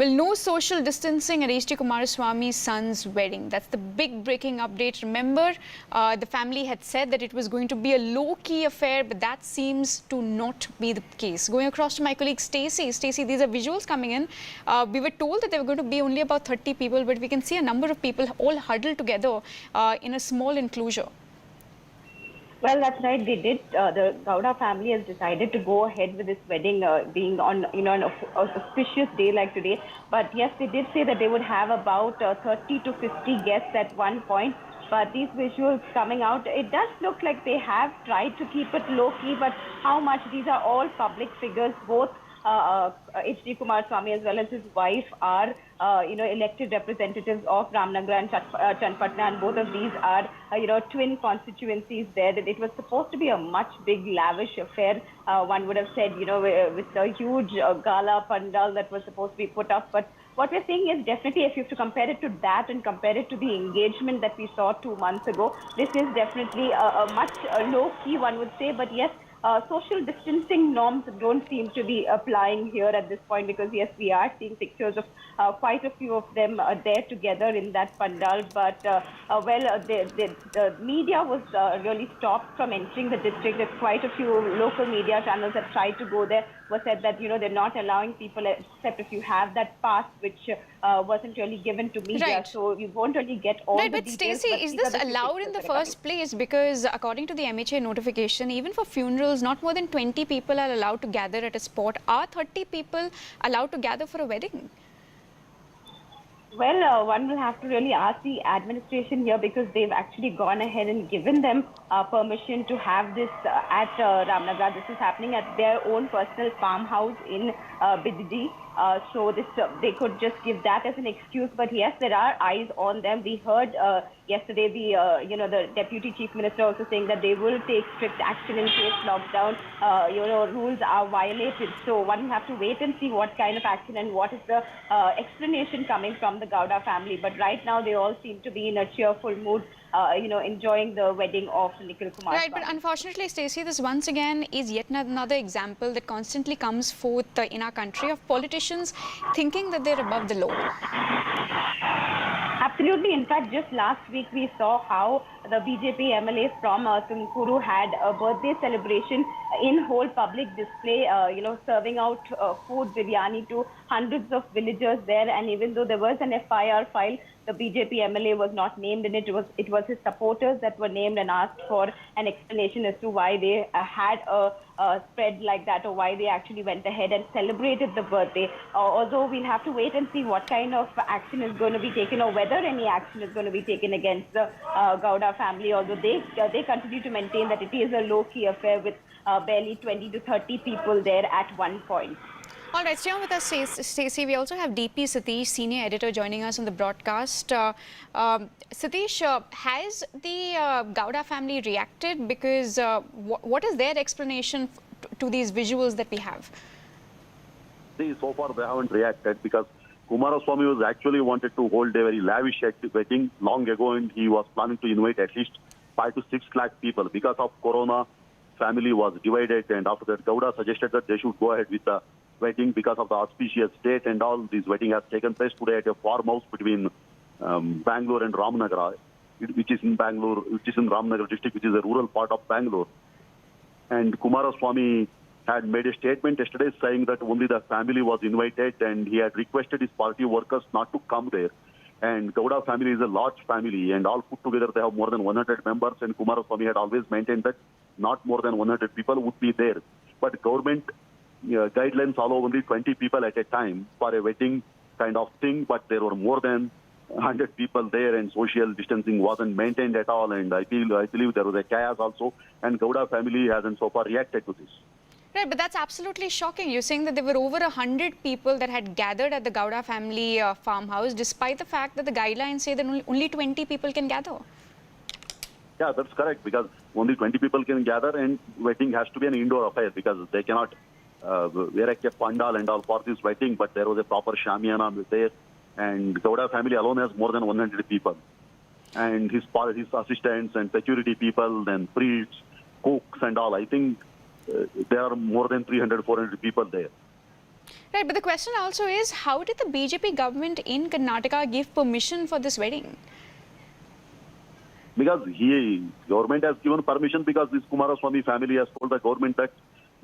Well, no social distancing at H.D. Kumaraswamy's son's wedding. That's the big breaking update. Remember, the family had said that it was going to be a low-key affair, but that seems to not be the case. Going across to my colleague Stacey. Stacey, these are visuals coming in. We were told that there were going to be only about 30 people, but we can see a number of people all huddled together in a small enclosure. Well, that's right. They did. The Gowda family has decided to go ahead with this wedding being on, an auspicious day like today. But yes, they did say that they would have about 30 to 50 guests at one point. But these visuals coming out, it does look like they have tried to keep it low key. But how much? These are all public figures. Both H.D. Kumaraswamy as well as his wife are, elected representatives of Ramnagar and Channapatna, and both of these are, twin constituencies there. That it was supposed to be a much big, lavish affair. One would have said, with a huge gala pandal that was supposed to be put up. But what we're seeing is definitely, if you have to compare it to that and compare it to the engagement that we saw 2 months ago, this is definitely a much low-key, one would say. But yes, social distancing norms don't seem to be applying here at this point, because yes, we are seeing pictures of quite a few of them there together in that pandal. But the media was really stopped from entering the district. There's quite a few local media channels that tried to go there. Was said that they're not allowing people except if you have that pass, which wasn't really given to media. Right. So you won't really get all the but details. Stacey, is this allowed in the first place? Because according to the MHA notification, even for funerals, not more than 20 people are allowed to gather at a spot. Are 30 people allowed to gather for a wedding? Well, one will have to really ask the administration here, because they've actually gone ahead and given them permission to have this at Ramnagar. This is happening at their own personal farmhouse in Biddi. So they could just give that as an excuse. But yes, there are eyes on them. We heard yesterday the Deputy Chief Minister also saying that they will take strict action in case lockdown rules are violated. So one will have to wait and see what kind of action and what is the explanation coming from the Gowda family. But right now they all seem to be in a cheerful mood, enjoying the wedding of Nikhil Kumaraswamy. Right, but unfortunately, Stacey, this once again is yet another example that constantly comes forth in our country of politicians thinking that they're above the law. Absolutely. In fact, just last week we saw how the BJP MLA from Tumakuru had a birthday celebration in whole public display, serving out food, biryani to hundreds of villagers there. And even though there was an FIR file, the BJP MLA was not named in it. It was his supporters that were named and asked for an explanation as to why they had a spread like that, or why they actually went ahead and celebrated the birthday. Although we'll have to wait and see what kind of action is going to be taken, or whether any action is going to be taken against the Gowda family. Although they continue to maintain that it is a low-key affair with barely 20 to 30 people there at one point. All right, stay on with us, Stacey. We also have DP Satish, senior editor, joining us on the broadcast. Satish, has the Gowda family reacted? Because what is their explanation to these visuals that we have? See, so far they haven't reacted, because Kumaraswamy was actually wanted to hold a very lavish wedding long ago, and he was planning to invite at least 5 to 6 lakh people. Because of Corona, family was divided, and after that, Gowda suggested that they should go ahead with the wedding because of the auspicious date and all. This wedding has taken place today at a farmhouse between Bangalore and Ramnagar, which is in Ramnagar district, which is a rural part of Bangalore. And Kumaraswamy had made a statement yesterday saying that only the family was invited, and he had requested his party workers not to come there. And Gowda family is a large family, and all put together they have more than 100 members, and Kumaraswamy had always maintained that not more than 100 people would be there. But government guidelines allow only 20 people at a time for a wedding kind of thing, but there were more than 100 people there, and social distancing wasn't maintained at all. And I believe there was a chaos also, and Gowda family hasn't so far reacted to this. Right, but that's absolutely shocking. You're saying that there were over 100 people that had gathered at the Gowda family farmhouse, despite the fact that the guidelines say that only 20 people can gather. Yeah, that's correct, because only 20 people can gather, and wedding has to be an indoor affair, because they cannot erect a pandal and all for this wedding. But there was a proper shamiana there, and Gowda family alone has more than 100 people. And his assistants and security people, then priests, cooks and all. I think there are more than 300, 400 people there. Right, but the question also is, how did the BJP government in Karnataka give permission for this wedding? Because government has given permission because this Kumaraswamy family has told the government that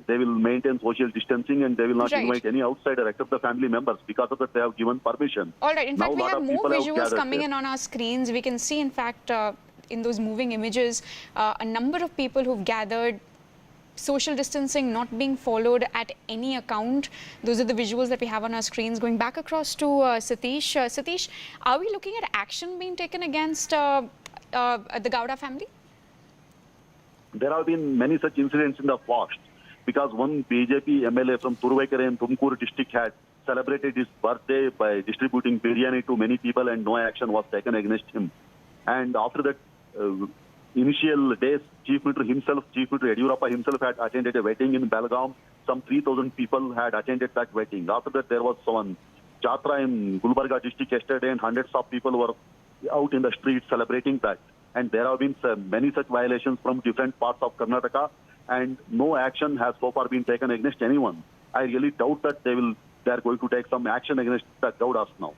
they will maintain social distancing and they will not Right. invite any outsider except the family members. Because of that, they have given permission. All right. In Now fact, we lot have of more people have visuals gathered coming there. in on our screens. We can see, in fact, in those moving images, a number of people who've gathered, social distancing not being followed at any account. Those are the visuals that we have on our screens. Going back across to Satish. Satish, are we looking at action being taken against the Gowda family? There have been many such incidents in the past because one BJP MLA from Turvaikere in Tumkur district had celebrated his birthday by distributing biryani to many people and no action was taken against him. And after that initial days, Chief Minister Yediyurappa himself had attended a wedding in Belgaum. Some 3,000 people had attended that wedding. After that, there was some Jatra in Gulbarga district yesterday and hundreds of people were out in the streets celebrating that. And there have been many such violations from different parts of Karnataka and no action has so far been taken against anyone. I really doubt that they are going to take some action against the Gowdas now.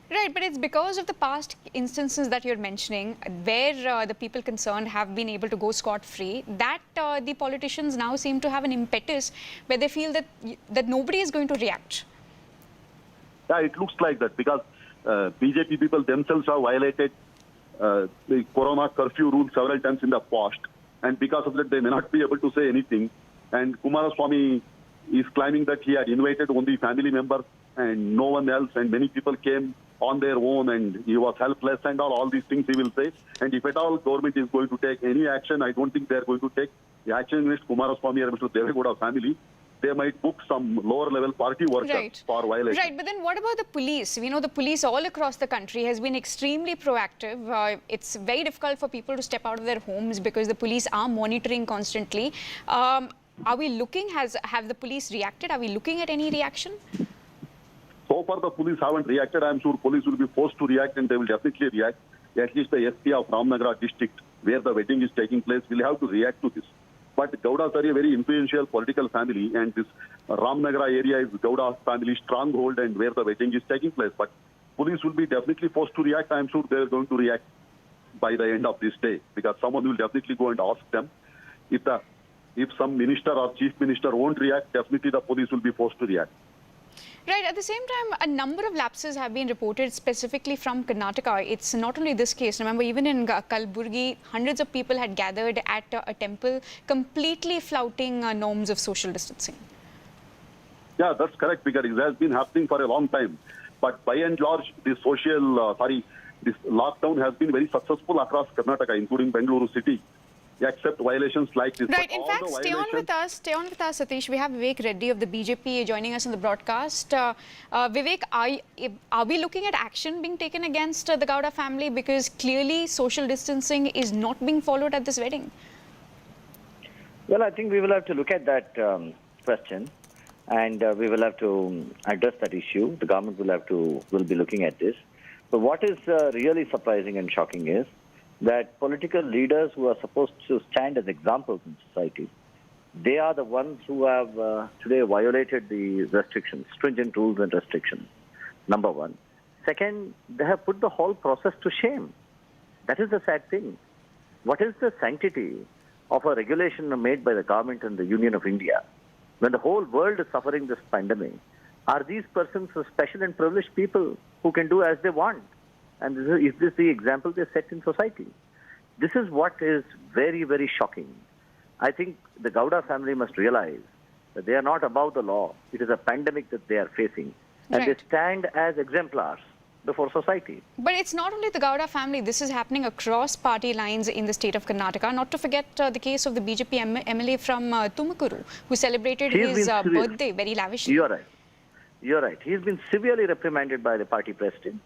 Right, but it's because of the past instances that you're mentioning where the people concerned have been able to go scot-free that the politicians now seem to have an impetus where they feel that nobody is going to react. Yeah, it looks like that because BJP people themselves have violated the Corona curfew rule several times in the past. And because of that, they may not be able to say anything. And Kumaraswamy is claiming that he had invited only family members and no one else. And many people came on their own and he was helpless and all these things he will say. And if at all government is going to take any action, I don't think they are going to take the action against Kumaraswamy or Mr. Devegowda family. They might book some lower level party workers for violation. Right, but then what about the police? We know the police all across the country has been extremely proactive. It's very difficult for people to step out of their homes because the police are monitoring constantly. Are we looking, have the police reacted? Are we looking at any reaction? So far the police haven't reacted. I'm sure police will be forced to react and they will definitely react. At least the SP of Ramnagar district where the wedding is taking place will have to react to this. But Gowdas are a very influential political family and this Ramnagar area is Gowda family's stronghold and where the wedding is taking place. But police will be definitely forced to react. I'm sure they're going to react by the end of this day because someone will definitely go and ask them. If some minister or chief minister won't react, definitely the police will be forced to react. Right. At the same time, a number of lapses have been reported specifically from Karnataka. It's not only this case. Remember, even in Kalburgi, hundreds of people had gathered at a temple, completely flouting norms of social distancing. Yeah, that's correct because it has been happening for a long time. But by and large, this this lockdown has been very successful across Karnataka, including Bengaluru city. Except violations like this. Right. In fact, stay on with us, Satish. We have Vivek Reddy of the BJP joining us in the broadcast. Vivek, are we looking at action being taken against the Gowda family because clearly social distancing is not being followed at this wedding? Well, I think we will have to look at that question, and we will have to address that issue. The government will be looking at this. But what is really surprising and shocking is that political leaders who are supposed to stand as examples in society, they are the ones who have today violated the restrictions, stringent rules and restrictions, number one. Second, they have put the whole process to shame. That is the sad thing. What is the sanctity of a regulation made by the government and the Union of India when the whole world is suffering this pandemic? Are these persons special and privileged people who can do as they want? And is this the example they set in society? This is what is very, very shocking. I think the Gowda family must realize that they are not above the law. It is a pandemic that they are facing. And they stand as exemplars before society. But it's not only the Gowda family. This is happening across party lines in the state of Karnataka. Not to forget the case of the BJP MLA from Tumakuru, who celebrated his birthday very lavishly. You're right. You're right. He's been severely reprimanded by the party president.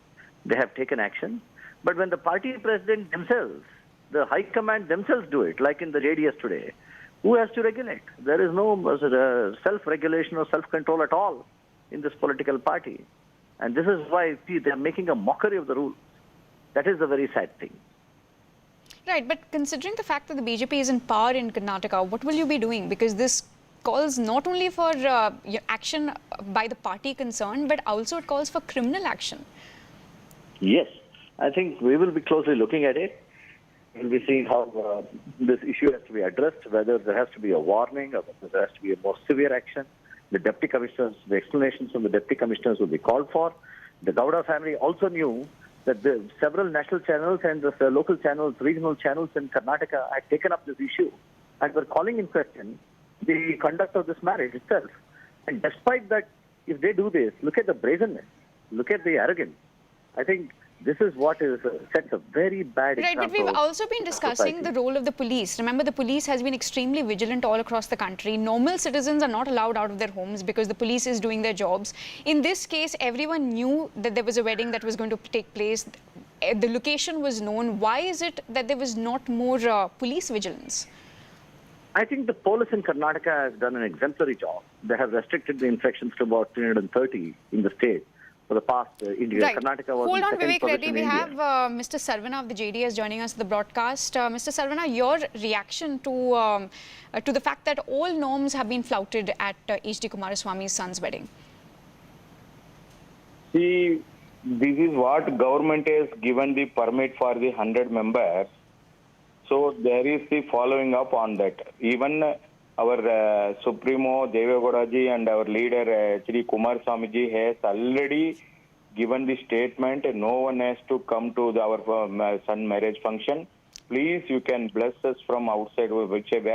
They have taken action. But when the party president themselves, the high command themselves do it, like in the JDS today, who has to regulate? There is no self-regulation or self-control at all in this political party. And this is why they are making a mockery of the rules. That is the very sad thing. Right, but considering the fact that the BJP is in power in Karnataka, what will you be doing? Because this calls not only for action by the party concerned, but also it calls for criminal action. Yes, I think we will be closely looking at it. We'll be seeing how this issue has to be addressed, whether there has to be a warning or whether there has to be a more severe action. The deputy commissioners, the explanations from the deputy commissioners will be called for. The Gowda family also knew that the several national channels and the local channels, regional channels in Karnataka had taken up this issue and were calling in question the conduct of this marriage itself. And despite that, if they do this, look at the brazenness, look at the arrogance. I think this is what sets a very bad Right, example. but we've also been discussing society. the role of the police. Remember, the police has been extremely vigilant all across the country. Normal citizens are not allowed out of their homes because the police is doing their jobs. In this case, everyone knew that there was a wedding that was going to take place. The location was known. Why is it that there was not more police vigilance? I think the police in Karnataka has done an exemplary job. They have restricted the infections to about 330 in the state for the past India. Right. Karnataka was Hold in on, second Vivek position Reddy. in We India. have Mr. Sarvana of the JDS joining us for the broadcast. Mr. Sarvana, your reaction to the fact that all norms have been flouted at H.D. Kumaraswamy's son's wedding? See, this is what government has given the permit for the 100 members. So there is the following up on that. Even our Supremo Devegodaji and our leader Shri Kumar Swamiji has already given the statement. No one has to come to our son marriage function. Please, you can bless us from outside, wherever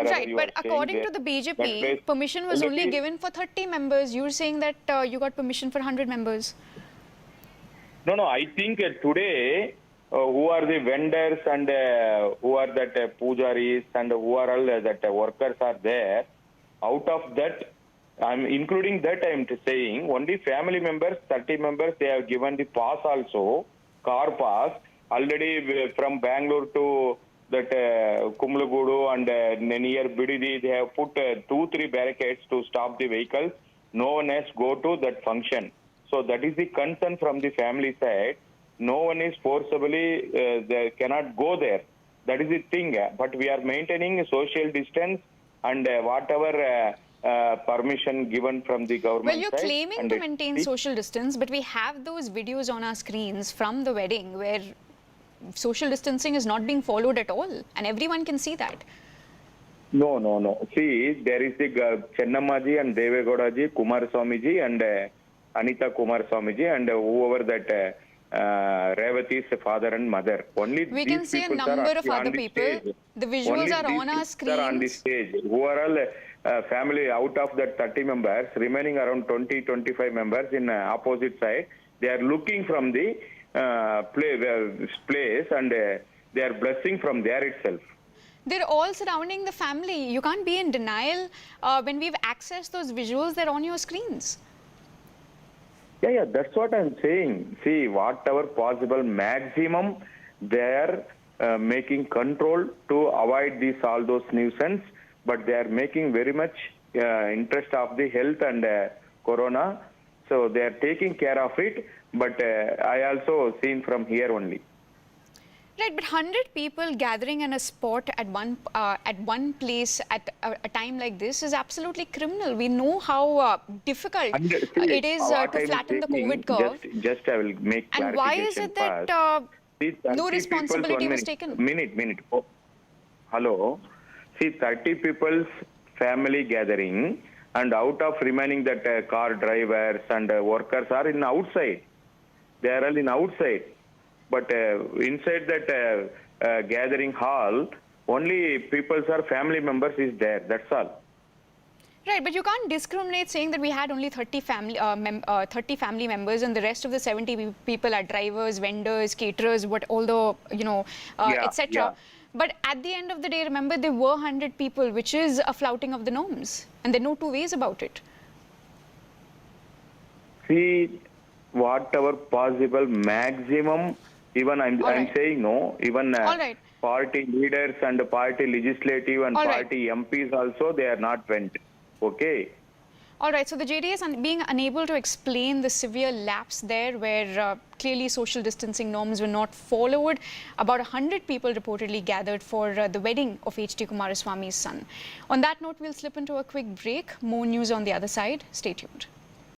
Right, you but are staying according there. to the That BJP, place permission was only already- given for 30 members. You're saying that you got permission for 100 members. No, I think today, who are the vendors and who are that pujaris and who are all that workers are there, out of that, I'm including that I'm saying, only family members, 30 members, they have given the pass also, car pass, already from Bangalore to that Kumlagudu and near Bididi, they have put 2-3 barricades to stop the vehicles. No one has go to that function. So that is the concern from the family side. No one is forcibly, they cannot go there. That is the thing. But we are maintaining a social distance and whatever permission given from the government Well, you're side. claiming And to maintain the- social distance, but we have those videos on our screens from the wedding where social distancing is not being followed at all, and everyone can see that. No. See, there is the Chennammaji and Devegodaji, Kumaraswamiji and Anita Kumaraswamiji and whoever that Revati's father and mother. Only We these can see a people are number of actually on other the people. stage. The visuals Only are these on our people are on the screens. stage. Who are all family out of that 30 members, remaining around 20-25 members in opposite side. They are looking from the place and they are blessing from there itself. They're all surrounding the family. You can't be in denial when we've accessed those visuals. They're on your screens. Yeah, that's what I'm saying. See, whatever possible maximum, they are making control to avoid all those nuisance, but they are making very much interest of the health and corona. So they are taking care of it, but I also seen from here only. Right, but 100 people gathering in a spot at one place at a time like this is absolutely criminal. We know how difficult it is to flatten the COVID curve. Just I will make clarification. And why is it that See, 30 no responsibility people's- was one taken? Minute. Oh. Hello. See, 30 people's family gathering, and out of remaining that car drivers and workers are in outside. They are all in outside. But inside that gathering hall, only people's are family members is there. That's all. Right, but you can't discriminate saying that we had only 30 family members and the rest of the 70 people are drivers, vendors, caterers, etc. Yeah. But at the end of the day, remember, there were 100 people, which is a flouting of the norms. And there are no two ways about it. See, whatever possible maximum, even I'm right. saying no, even All right. party leaders and party legislative and All right. party MPs also, they are not went. Okay. All right, so the JDS being unable to explain the severe lapse there where clearly social distancing norms were not followed. About 100 people reportedly gathered for the wedding of H.D. Kumaraswamy's son. On that note, we'll slip into a quick break. More news on the other side. Stay tuned.